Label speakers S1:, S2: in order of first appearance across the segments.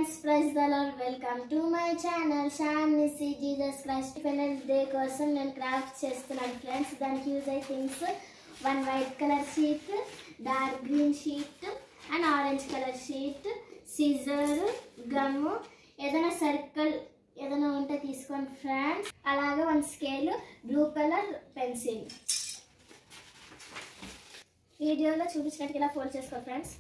S1: friends, praise the Lord. Welcome to my channel Shan Missy Jesus Christ Independence Day కోసం నేను craft చేస్తున్నాను friends. దానికి use అయ్యే things one white colour sheet, dark green sheet and orange colour sheet, scissor, gum, ఏదైనా circle ఏదైనా ఉంటే తీసుకోండి friends. అలాగే one scale, blue colour pencil. వీడియోలో చూపించినట్టుగా ఇలా ఫోల్డ్ చేసుకో ఫ్రెండ్స్.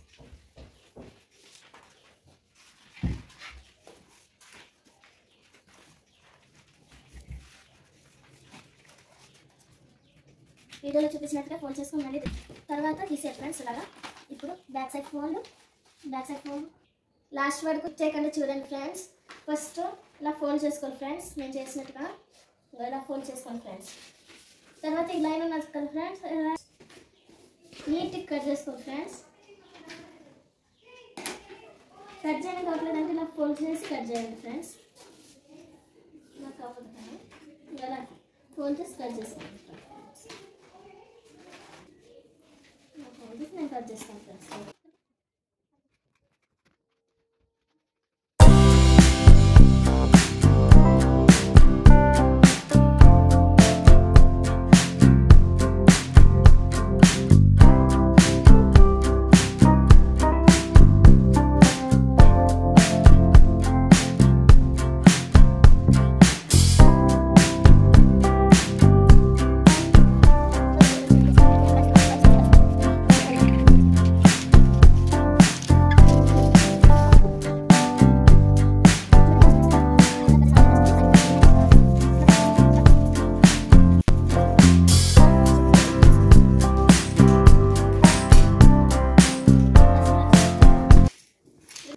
S1: వీడియోలో చూపించినట్టుగా ఫోల్డ్ చేసుకుని మళ్ళీ తర్వాత తీసే ఫ్రెండ్స్. ఇలాగా ఇప్పుడు బ్యాక్ సైడ్ ఫోల్డ్ లాస్ట్ వరకు చేయకుండా చూడండి ఫ్రెండ్స్. ఫస్ట్ ఇలా ఫోల్డ్ చేసుకోండి ఫ్రెండ్స్, నేను చేసినట్టుగా ఇలా ఫోల్డ్ చేసుకోండి ఫ్రెండ్స్. తర్వాత ఈ లైన్ ఉన్నది కదా ఫ్రెండ్స్, నీట్గా కట్ చేసుకోండి ఫ్రెండ్స్. కట్ చేయడం కావట్లేదంటే ఇలా ఫోల్డ్ చేసి కట్ చేయండి ఫ్రెండ్స్. ఇలా కాకపోతే ఇలా ఫోల్డ్ చేసి కట్ చేసుకోండి ఫ్రెండ్స్. నేను కట్ చేస్తాను friends.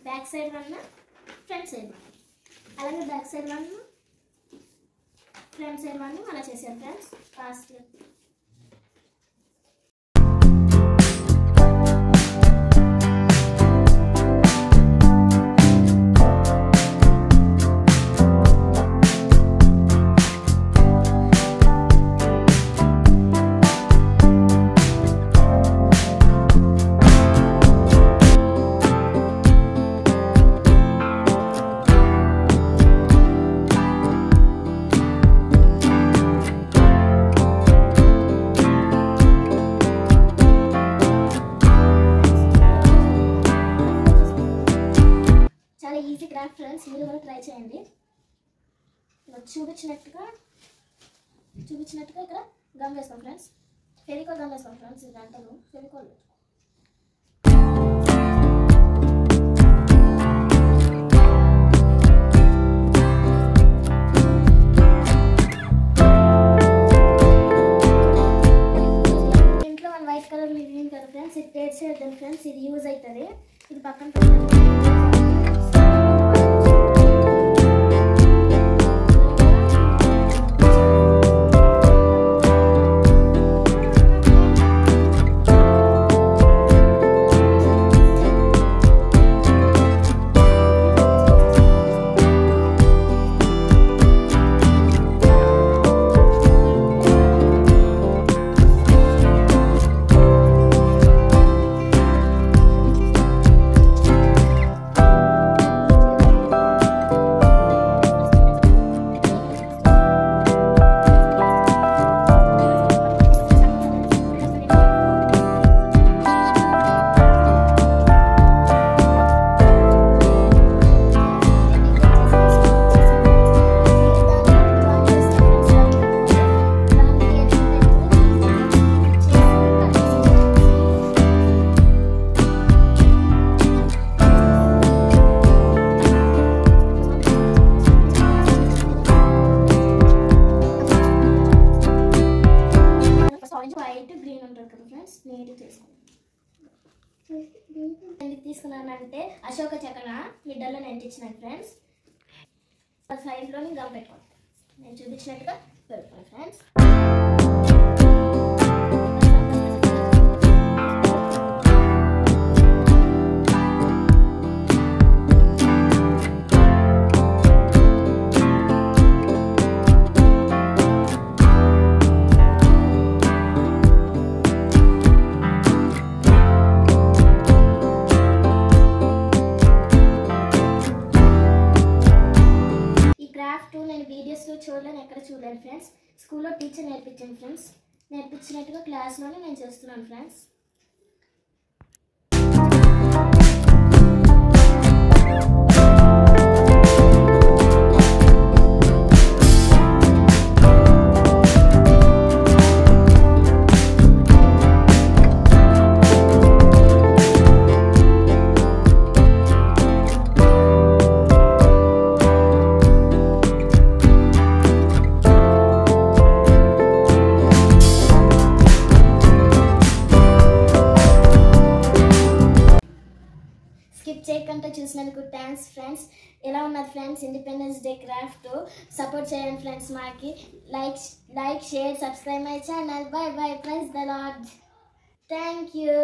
S1: Back side one, front side one, అలాగే back side one, front side one అలా చేసాను friends. Fast easy craft friends, మీరు కూడా ట్రై చేయండి. చూపించినట్టుగా ఇక్కడ గమ్ వేసుకోండి ఫ్రెండ్స్. ఫెవికాల్ గమ్ వేసుకోండి ఫ్రెండ్స్. ఇది అంటారు ఫెవికాల్. ఇంట్లో వన్ వైట్ కలర్ మిగిలింది కదా ఫ్రెండ్స్, ఇది టేస్ట్ చేద్దాం ఫ్రెండ్స్. ఇది యూజ్ అవుతుంది. ఇది పక్కన తీసుకున్నానంటే అశోక చక్ర మిడ్డల్లో నేను ఇచ్చినాను ఫ్రెండ్స్. సైడ్లోని గమ్ పెట్టుకోండి, నేను చూపించినట్టుగా పెట్టుకోండి ఫ్రెండ్స్. స్టోర్లో ఎక్కడ చూడలేదు ఫ్రెండ్స్. స్కూల్లో టీచర్ నేర్పించాను ఫ్రెండ్స్. నేర్పించినట్టుగా క్లాస్లోనే నేను చేస్తున్నాను ఫ్రెండ్స్. స్కిప్ చేయకుండా చూసినందుకు థ్యాంక్స్ ఫ్రెండ్స్. ఎలా ఉన్నారు friends? Independence day craft support చేయండి ఫ్రెండ్స్. మాకి like share subscribe my channel. Bye bye. Praise the Lord. Thank you.